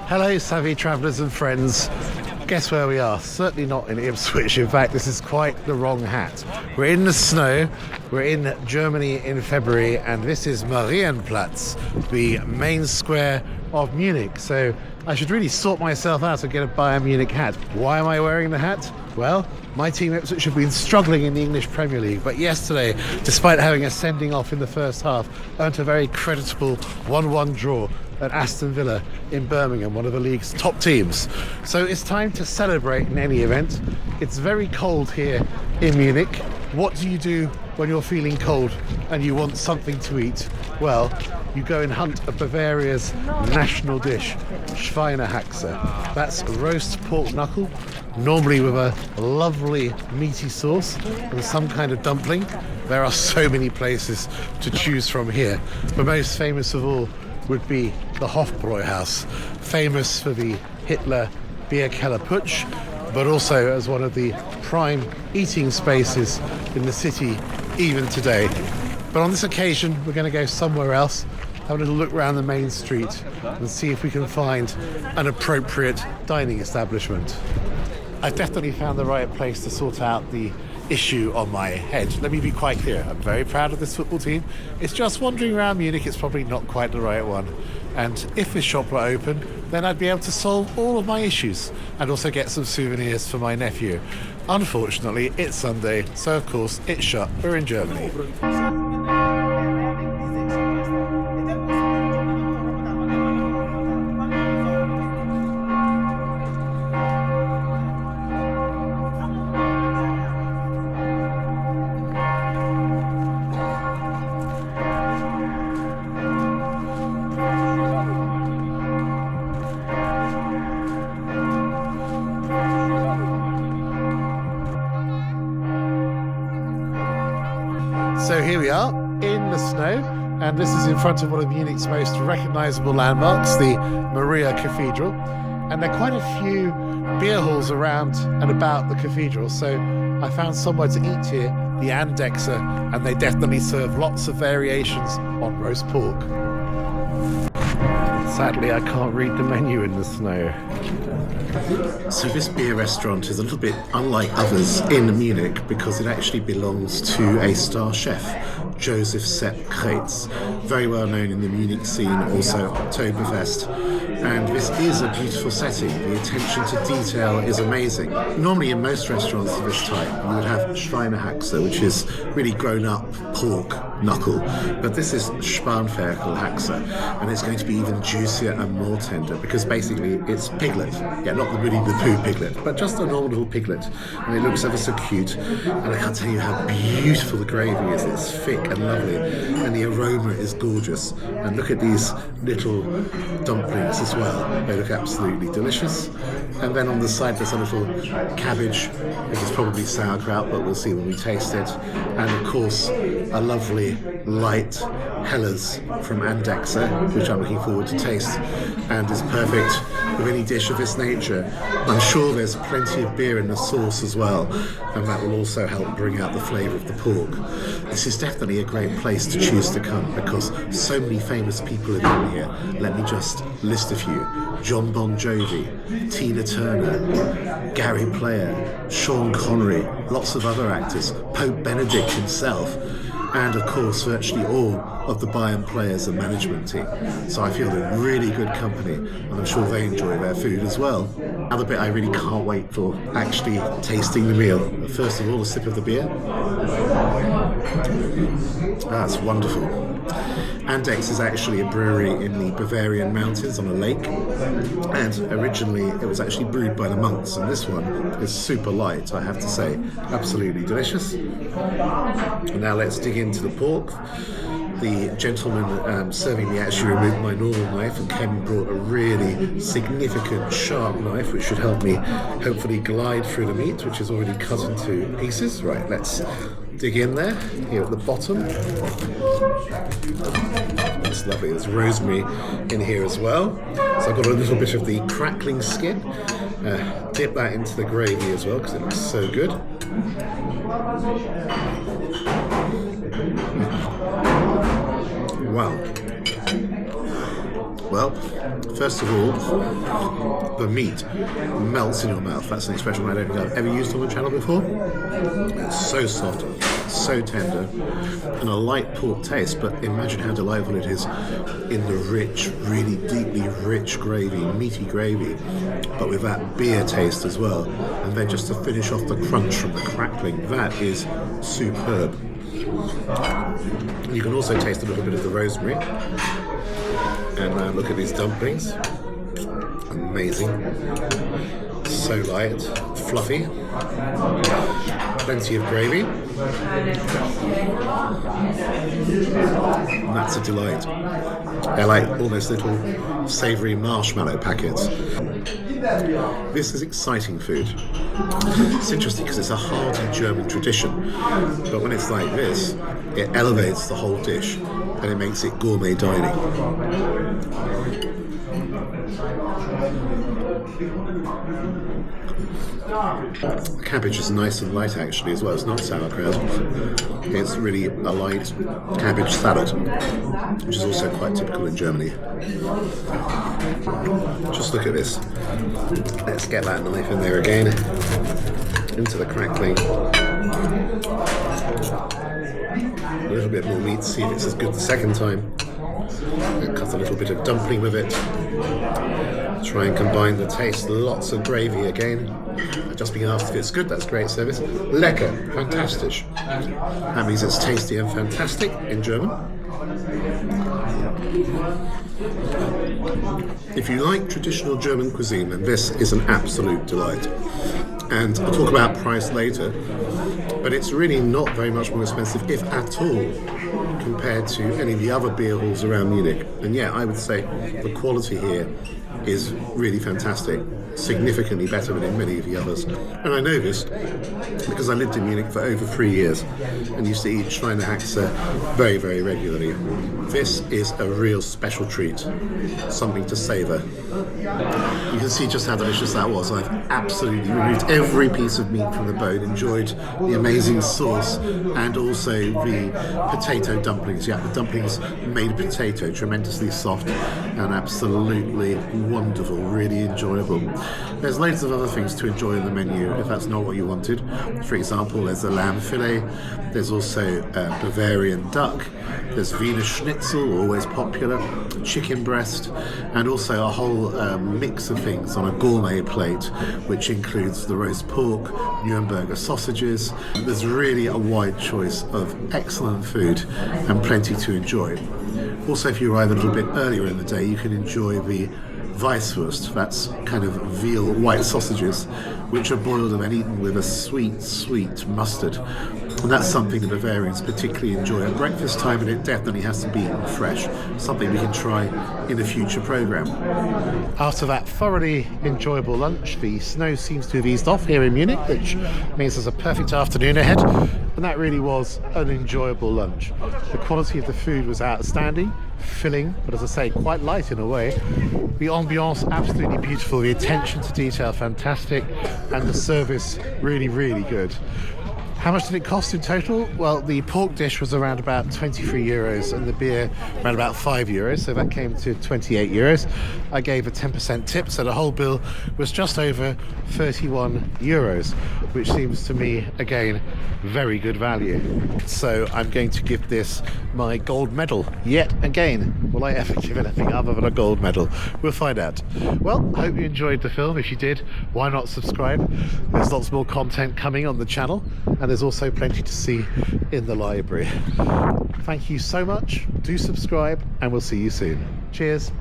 Hello, savvy travellers and friends. Guess where we are? Certainly not in Ipswich. In fact, this is quite the wrong hat. We're in the snow. We're in Germany in February, and this is Marienplatz, the main square of Munich. So I should really sort myself out and get a Bayern Munich hat. Why am I wearing the hat? Well, my team Ipswich have been struggling in the English Premier League, but yesterday, despite having a sending off in the first half, earned a very creditable 1-1 draw at Aston Villa in Birmingham, one of the league's top teams. So it's time to celebrate in any event. It's very cold here in Munich. What do you do when you're feeling cold and you want something to eat? Well, you go and hunt a Bavaria's national dish, Spanferkelhaxe. That's roast pork knuckle, normally with a lovely meaty sauce and some kind of dumpling. There are so many places to choose from here, but most famous of all would be the Hofbräuhaus, famous for the Hitler beer keller putsch, but also as one of the prime eating spaces in the city even today. But on this occasion, we're going to go somewhere else, have a little look around the main street and see if we can find an appropriate dining establishment. I've definitely found the right place to sort out the issue on my head. Let me be quite clear, I'm very proud of this football team. It's just wandering around Munich, it's probably not quite the right one. And if this shop were open, then I'd be able to solve all of my issues and also get some souvenirs for my nephew. Unfortunately, it's Sunday, so of course it's shut. We're in Germany. So here we are in the snow, and this is in front of one of Munich's most recognisable landmarks, the Maria Cathedral. And there are quite a few beer halls around and about the cathedral, so I found somewhere to eat here, the Andechser, and they definitely serve lots of variations on roast pork. Sadly, I can't read the menu in the snow. So this beer restaurant is a little bit unlike others in Munich because it actually belongs to a star chef, Joseph Sepp Kreitz, very well known in the Munich scene, also Oktoberfest. And this is a beautiful setting. The attention to detail is amazing. Normally in most restaurants of this type, you would have Schweinehaxe, which is really grown-up pork knuckle. But this is Spanferkelhaxe, and it's going to be even juicier and more tender because basically it's piglet. Yeah, not the Winnie the Pooh piglet, but just a normal little piglet. And it looks ever so cute. And I can't tell you how beautiful the gravy is. It's thick and lovely, and the aroma is gorgeous. And look at these little dumplings as well. They look absolutely delicious. And then on the side there's a little cabbage. I think it's probably sauerkraut, but we'll see when we taste it. And of course a lovely light Helles from Andechser, which I'm looking forward to taste, and is perfect with any dish of this nature. I'm sure there's plenty of beer in the sauce as well, and that will also help bring out the flavour of the pork. This is definitely a great place to choose to come because so many famous people have been here. Let me just list a few. John Bon Jovi, Tina Turner, Gary Player, Sean Connery, lots of other actors, Pope Benedict himself, and of course virtually all of the Bayern players and management team. So I feel in really good company, and I'm sure they enjoy their food as well. Another bit I really can't wait for, actually tasting the meal. First of all, a sip of the beer. That's wonderful. Andechser is actually a brewery in the Bavarian mountains on a lake, and originally it was actually brewed by the monks, and this one is super light, I have to say. Absolutely delicious. And now let's dig into the pork. The gentleman serving me actually removed my normal knife and came and brought a really significant sharp knife which should help me hopefully glide through the meat, which is already cut into pieces. Right, let's dig in there, here at the bottom. That's lovely, there's rosemary in here as well. So I've got a little bit of the crackling skin. Dip that into the gravy as well because it looks so good. Wow. Well, First of all, the meat melts in your mouth. That's an expression I don't think I've ever used on the channel before. It's so soft, so tender, and a light pork taste, but imagine how delightful it is in the rich, really deeply rich gravy, meaty gravy, but with that beer taste as well. And then just to finish off the crunch from the crackling, that is superb. You can also taste a little bit of the rosemary. And now look at these dumplings. Amazing. So light, fluffy. Plenty of gravy. And that's a delight. They're like almost little savoury marshmallow packets. This is exciting food. It's interesting because it's a hearty German tradition, but when it's like this, it elevates the whole dish and it makes it gourmet dining. The cabbage is nice and light actually as well. It's not sauerkraut. It's really a light cabbage salad, which is also quite typical in Germany. Just look at this. Let's get that knife in there again. Into the crackling. A little bit more meat, see if it's as good the second time. And cut a little bit of dumpling with it. Try and combine the taste. Lots of gravy again. I've just been asked if it's good. That's great service. Lecker, fantastisch. That means it's tasty and fantastic in German. If you like traditional German cuisine, then this is an absolute delight. And I'll talk about price later, but it's really not very much more expensive, if at all, compared to any of the other beer halls around Munich. And yeah, I would say the quality here is really fantastic, significantly better than in many of the others. And I know this because I lived in Munich for over 3 years and used to eat Schweinehaxe very, very regularly. This is a real special treat, something to savour. You can see just how delicious that was. I've absolutely removed every piece of meat from the bone, enjoyed the amazing sauce and also the potato dumplings. Yeah, the dumplings made of potato, tremendously soft and absolutely wonderful, really enjoyable. There's loads of other things to enjoy in the menu if that's not what you wanted. For example, there's a lamb fillet, there's also Bavarian duck, there's Wiener Schnitzel, always popular, chicken breast, and also a whole mix of things on a gourmet plate, which includes the roast pork, Nuremberger sausages. There's really a wide choice of excellent food and plenty to enjoy. Also, if you arrive a little bit earlier in the day, you can enjoy the Weisswurst, that's kind of veal white sausages, which are boiled and then eaten with a sweet, sweet mustard. And that's something the Bavarians particularly enjoy at breakfast time, and it definitely has to be eaten fresh. Something we can try in a future programme. After that thoroughly enjoyable lunch, the snow seems to have eased off here in Munich, which means there's a perfect afternoon ahead. And that really was an enjoyable lunch. The quality of the food was outstanding, filling, but as I say, quite light in a way. The ambiance absolutely beautiful, the attention to detail fantastic, and the service really, really good. How much did it cost in total? Well, the pork dish was around about 23 euros and the beer around about 5 euros, so that came to 28 euros. I gave a 10% tip, so the whole bill was just over 31 euros, which seems to me, again, very good value. So I'm going to give this my gold medal yet again. Will I ever give anything other than a gold medal? We'll find out. Well, I hope you enjoyed the film. If you did, why not subscribe? There's lots more content coming on the channel, and there's also plenty to see in the library. Thank you so much. Do subscribe, and we'll see you soon. Cheers.